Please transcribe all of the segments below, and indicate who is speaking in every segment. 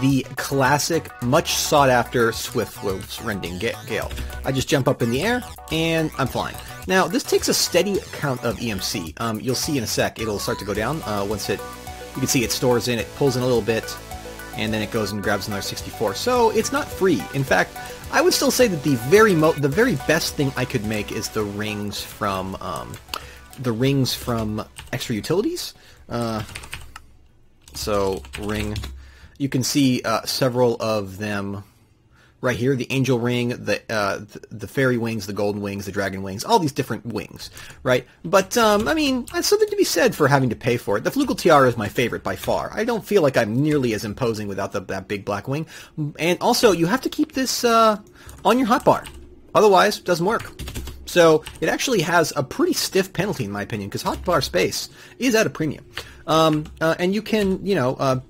Speaker 1: The classic, much sought after Swift Wolf's Rending Gale. I just jump up in the air and I'm flying. Now this takes a steady count of EMC. You'll see in a sec it'll start to go down once you can see it stores in, it pulls in a little bit, and then it goes and grabs another 64. So it's not free. In fact, I would still say that the very best thing I could make is the rings from extra utilities. So ring. You can see several of them right here. The angel ring, the fairy wings, the golden wings, the dragon wings, all these different wings, right? But, I mean, there's something to be said for having to pay for it. The flugel tiara is my favorite by far. I don't feel like I'm nearly as imposing without that big black wing. And also, you have to keep this on your hotbar. Otherwise, it doesn't work. So it actually has a pretty stiff penalty, in my opinion, because hotbar space is at a premium. And you can,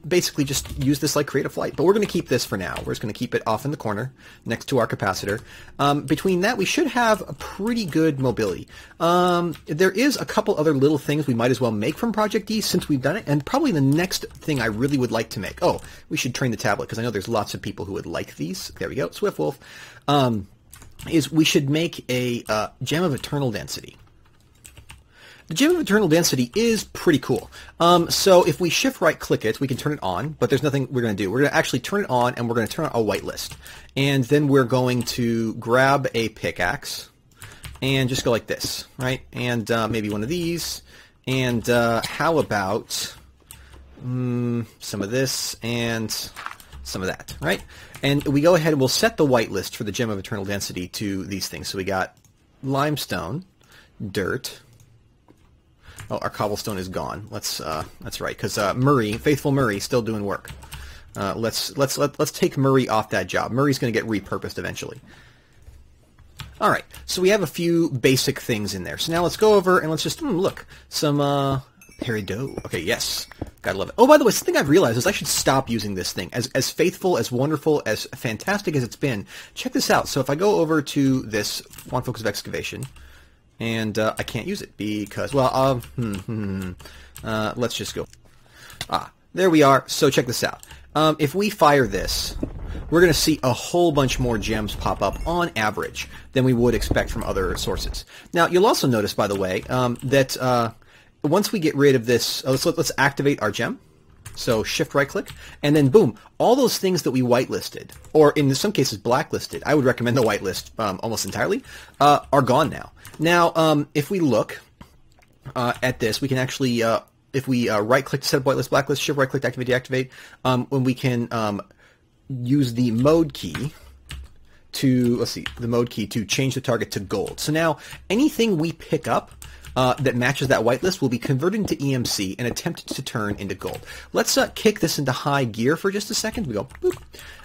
Speaker 1: basically just use this like create a flight. But we're going to keep this for now. We're just going to keep it off in the corner next to our capacitor. Between that, we should have a pretty good mobility. There is a couple other little things we might as well make from ProjectE since we've done it. And probably the next thing I really would like to make. Oh, we should train the tablet because I know there's lots of people who would like these. There we go, Swift Wolf. Is we should make a Gem of Eternal Density. The Gem of Eternal Density is pretty cool. So if we shift right click it, we can turn it on, but there's nothing we're going to do. We're going to actually turn it on, and we're going to turn on a whitelist. And then we're going to grab a pickaxe and just go like this, right? And maybe one of these. And how about some of this and some of that, right? And we go ahead and we'll set the whitelist for the Gem of Eternal Density to these things. So we got limestone, dirt. Oh, our cobblestone is gone. That's right, because Faithful Murray, still doing work. Let's take Murray off that job. Murray's going to get repurposed eventually. All right, so we have a few basic things in there. So now let's go over and let's just look some peridot. Okay, yes, gotta love it. Oh, by the way, something I've realized is I should stop using this thing. As faithful, as wonderful, as fantastic as it's been. Check this out. So if I go over to this Wand Focus of Excavation. And I can't use it because, well, let's just go. There we are. So check this out. If we fire this, we're going to see a whole bunch more gems pop up on average than we would expect from other sources. Now, you'll also notice, by the way, that once we get rid of this, let's activate our gem. So shift right click, and then boom, all those things that we whitelisted, or in some cases blacklisted, I would recommend the whitelist almost entirely, are gone now. Now, if we look at this, we can actually, if we right click to set up whitelist, blacklist, shift right click to activate, deactivate, when we can use the mode key to, to change the target to gold. So now anything we pick up that matches that whitelist will be converted into EMC and attempted to turn into gold. Let's kick this into high gear for just a second. We go boop.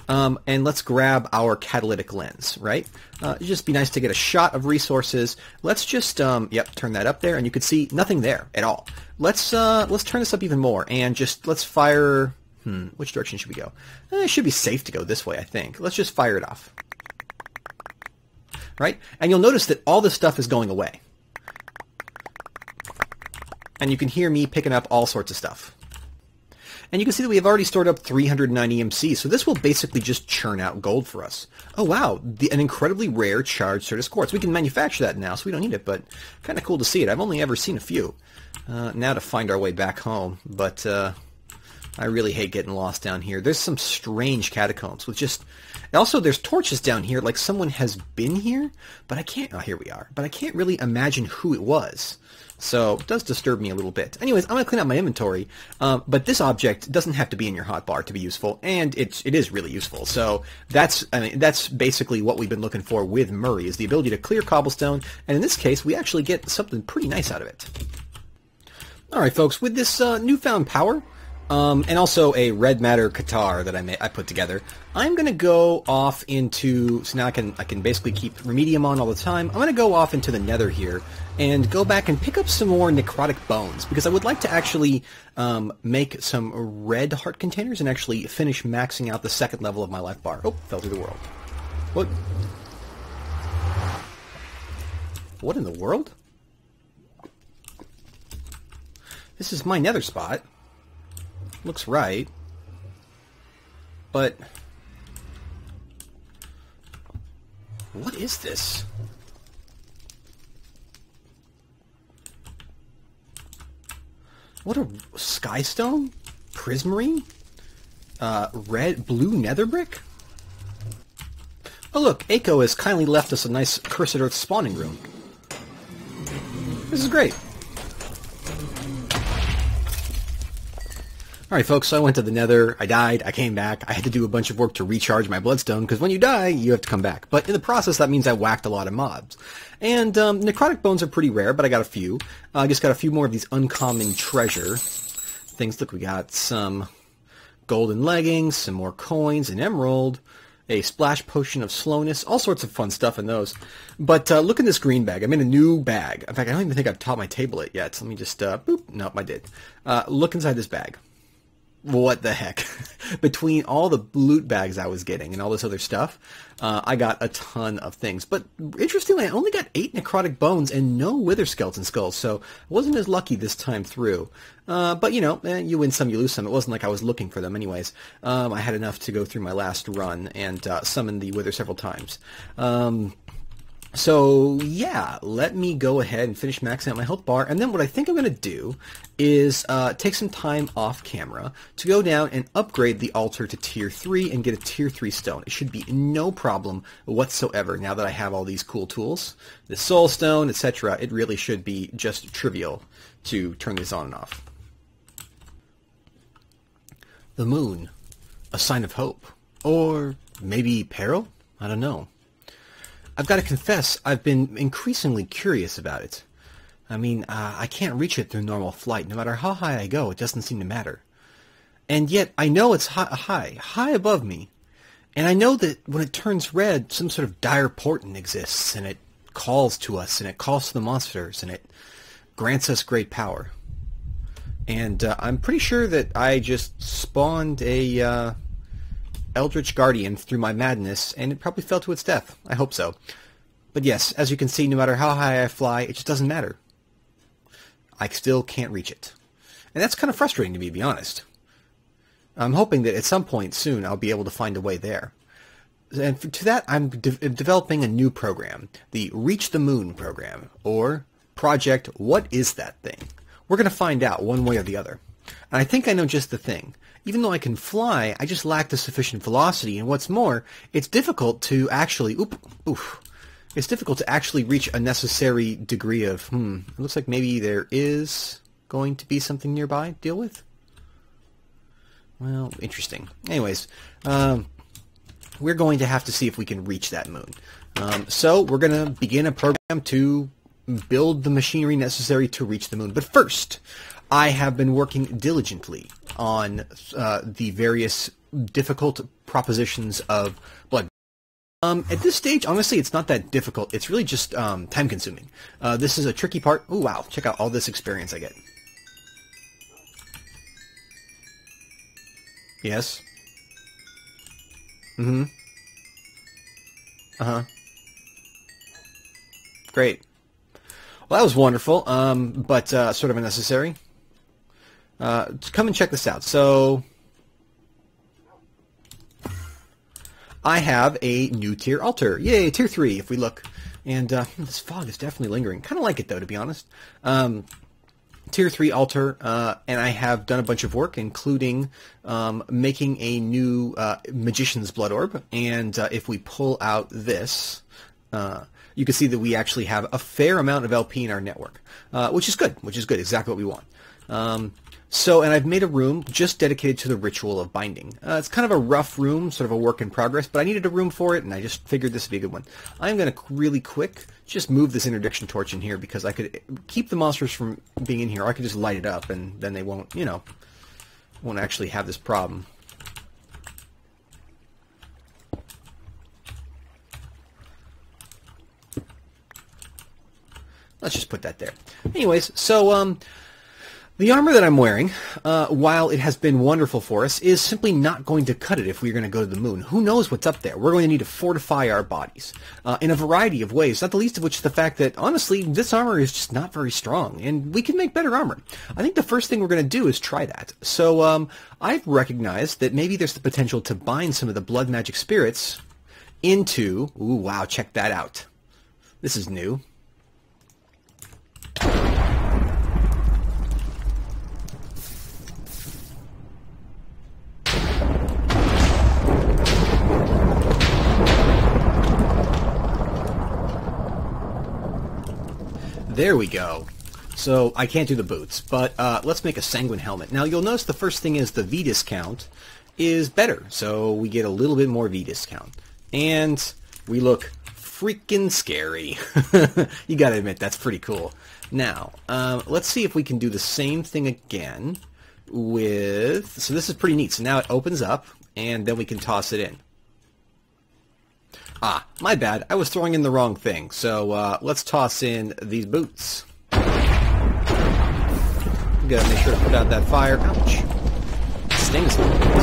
Speaker 1: And let's grab our catalytic lens, right? It'd just be nice to get a shot of resources. Let's just, turn that up there, and you can see nothing there at all. Let's turn this up even more, and just let's fire. Which direction should we go? It should be safe to go this way, I think. Let's just fire it off, right? And you'll notice that all this stuff is going away. And you can hear me picking up all sorts of stuff. And you can see that we have already stored up 309 EMC, so this will basically just churn out gold for us. Oh wow, an incredibly rare charged Certus quartz. We can manufacture that now, so we don't need it, but kind of cool to see it. I've only ever seen a few. Now to find our way back home, but I really hate getting lost down here. There's some strange catacombs with just... Also, there's torches down here, like someone has been here, but I can't... Oh, here we are. But I can't really imagine who it was. So it does disturb me a little bit. Anyways, I'm going to clean out my inventory, but this object doesn't have to be in your hotbar to be useful, and it is really useful. So that's basically what we've been looking for with Murray, is the ability to clear cobblestone, and in this case, we actually get something pretty nice out of it. All right, folks, with this newfound power, and also a red matter Qatar that I put together, I'm going to go off into, so now I can basically keep Remedium on all the time. I'm going to go off into the Nether here and go back and pick up some more necrotic bones, because I would like to actually make some red heart containers and actually finish maxing out the second level of my life bar. Oh, fell through the world. What? What in the world? This is my nether spot. Looks right. But... what is this? What a... skystone? Prismarine? Blue nether brick? Oh look, Aiko has kindly left us a nice Cursed Earth spawning room. This is great. Alright folks, so I went to the Nether, I died, I came back, I had to do a bunch of work to recharge my bloodstone, because when you die, you have to come back. But in the process, that means I whacked a lot of mobs. And necrotic bones are pretty rare, but I got a few. I just got a few more of these uncommon treasure things. Look, we got some golden leggings, some more coins, an emerald, a splash potion of slowness, all sorts of fun stuff in those. But look in this green bag. I'm in a new bag. In fact, I don't even think I've taught my table it yet. So let me just, boop. Nope, I did. Look inside this bag. What the heck? Between all the loot bags I was getting and all this other stuff, I got a ton of things. But interestingly, I only got 8 necrotic bones and no wither skeleton skulls, so I wasn't as lucky this time through. But, you know, you win some, you lose some. It wasn't like I was looking for them anyways. I had enough to go through my last run and summon the wither several times. So, yeah, let me go ahead and finish maxing out my health bar, and then what I think I'm going to do is take some time off camera to go down and upgrade the altar to tier 3 and get a tier 3 stone. It should be no problem whatsoever now that I have all these cool tools. The soul stone, etc. It really should be just trivial to turn this on and off. The moon, a sign of hope. Or maybe peril? I don't know. I've got to confess, I've been increasingly curious about it. I mean, I can't reach it through normal flight. No matter how high I go, it doesn't seem to matter. And yet, I know it's high above me. And I know that when it turns red, some sort of dire portent exists, and it calls to us, and it calls to the monsters, and it grants us great power. And I'm pretty sure that I just spawned a... Eldritch Guardian through my madness, and it probably fell to its death. I hope so. But yes, as you can see, no matter how high I fly, it just doesn't matter. I still can't reach it. And that's kind of frustrating to me, to be honest. I'm hoping that at some point soon I'll be able to find a way there. And to that, I'm developing a new program, the Reach the Moon program, or Project What Is That Thing? We're going to find out one way or the other. And I think I know just the thing. Even though I can fly, I just lack the sufficient velocity, and what's more, it's difficult to actually... It's difficult to actually reach a necessary degree of... It looks like maybe there is going to be something nearby to deal with? Well, interesting. Anyways, we're going to have to see if we can reach that moon. So we're going to begin a program to build the machinery necessary to reach the moon. But first... I have been working diligently on the various difficult propositions of blood. At this stage, honestly, it's not that difficult. It's really just time-consuming. This is a tricky part. Oh, wow. Check out all this experience I get. Yes? Mm-hmm. Uh-huh. Great. Well, that was wonderful, but sort of unnecessary. Come and check this out. So, I have a new tier altar. Yay, tier 3, if we look. And this fog is definitely lingering. Kind of like it, though, to be honest. Tier 3 altar, and I have done a bunch of work, including making a new Magician's Blood Orb. And if we pull out this... you can see that we actually have a fair amount of LP in our network, which is good, exactly what we want. And I've made a room just dedicated to the ritual of binding. It's kind of a rough room, sort of a work in progress, but I needed a room for it, and I just figured this would be a good one. I'm going to really quick just move this interdiction torch in here, because I could keep the monsters from being in here, or I could just light it up, and then they won't, won't actually have this problem. Let's just put that there. Anyways, so The armor that I'm wearing, while it has been wonderful for us, is simply not going to cut it if we're going to go to the moon. Who knows what's up there? We're going to need to fortify our bodies in a variety of ways, not the least of which is the fact that, honestly, this armor is just not very strong, and we can make better armor. I think the first thing we're going to do is try that. So I've recognized that maybe there's the potential to bind some of the blood magic spirits into... Ooh, wow, check that out. This is new. There we go. So I can't do the boots, but let's make a sanguine helmet. Now you'll notice the first thing is the V discount is better, so we get a little bit more V discount. And we look freaking scary. You gotta admit, that's pretty cool. Now, let's see if we can do the same thing again with... So this is pretty neat. So now it opens up, and then we can toss it in. Ah, my bad. I was throwing in the wrong thing. So let's toss in these boots. Gotta make sure to put out that fire. Ouch. It stings a little bit.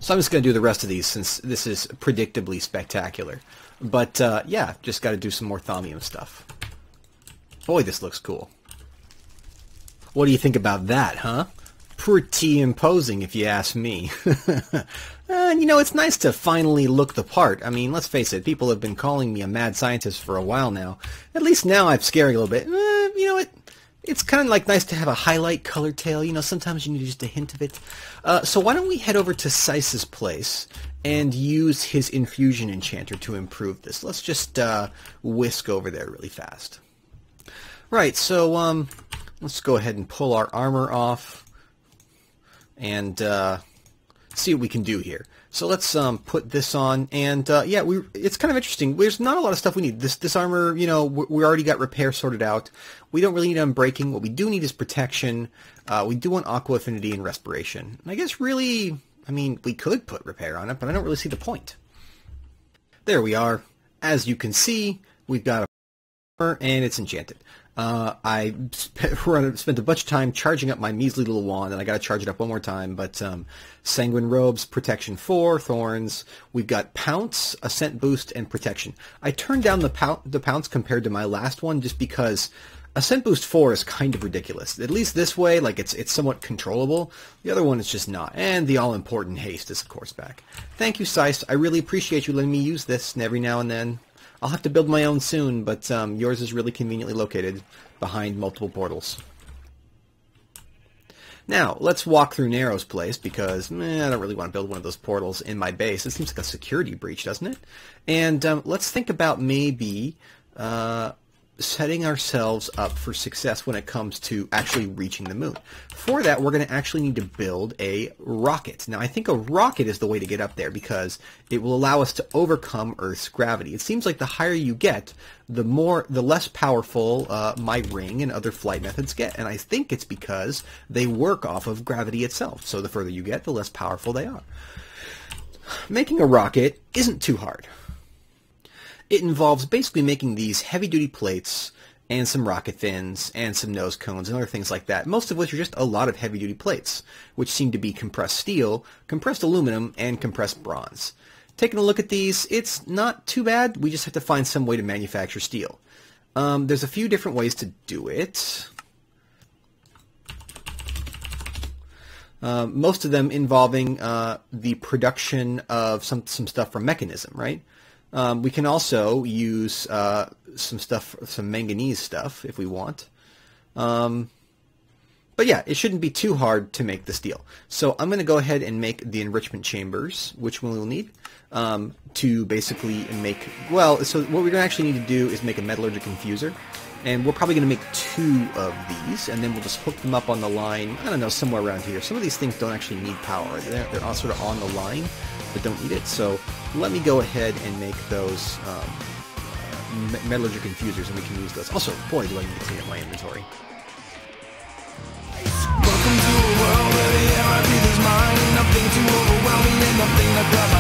Speaker 1: So I'm just going to do the rest of these since this is predictably spectacular. But yeah, just got to do some more thaumium stuff. Boy, this looks cool. What do you think about that, huh? Pretty imposing, if you ask me. And, you know, it's nice to finally look the part. I mean, let's face it, people have been calling me a mad scientist for a while now. At least now I'm scaring a little bit. You know, it's kind of like nice to have a highlight color tail. You know, sometimes you need just a hint of it. So why don't we head over to Sice's place and use his infusion enchanter to improve this. Let's just whisk over there really fast. Right, so let's go ahead and pull our armor off and see what we can do here. So let's put this on, and yeah, it's kind of interesting. There's not a lot of stuff we need. This armor, you know, we already got repair sorted out. We don't really need unbreaking. What we do need is protection. We do want aqua affinity and respiration. And I guess really, I mean, we could put repair on it, but I don't really see the point. There we are. As you can see, we've got a armor, and it's enchanted. I spent a bunch of time charging up my measly little wand, and I got to charge it up one more time. But Sanguine Robes, Protection 4, Thorns. We've got Pounce, Ascent Boost, and Protection. I turned down the Pounce compared to my last one just because Ascent Boost 4 is kind of ridiculous. At least this way, like it's somewhat controllable. The other one is just not. And the all-important Haste is, of course, back. Thank you, Sice. I really appreciate you letting me use this every now and then. I'll have to build my own soon, but yours is really conveniently located behind multiple portals. Now, let's walk through Narrow's place, because I don't really want to build one of those portals in my base. It seems like a security breach, doesn't it? And let's think about maybe setting ourselves up for success when it comes to actually reaching the moon. For that, we're going to actually need to build a rocket. Now, I think a rocket is the way to get up there because it will allow us to overcome Earth's gravity. It seems like the higher you get, the less powerful my ring and other flight methods get. And I think it's because they work off of gravity itself. So the further you get, the less powerful they are. Making a rocket isn't too hard. It involves basically making these heavy-duty plates and some rocket fins and some nose cones and other things like that, most of which are just a lot of heavy-duty plates, which seem to be compressed steel, compressed aluminum, and compressed bronze. Taking a look at these, it's not too bad. We just have to find some way to manufacture steel. There's a few different ways to do it. Most of them involving the production of some stuff from mechanism, right? We can also use some manganese stuff if we want. But yeah, it shouldn't be too hard to make the steel. So I'm going to go ahead and make the enrichment chambers, which we'll need to basically make... Well, so what we're going to actually need to do is make a metallurgic infuser. And we're probably going to make 2 of these, and then we'll just hook them up on the line, I don't know, somewhere around here. Some of these things don't actually need power. They're all sort of on the line, but don't need it. So let me go ahead and make those metallurgic infusers, and we can use those. Also, boy, do I need to clean up my inventory. Welcome to a world where the MIP is mine. Nothing too overwhelming and nothing to grab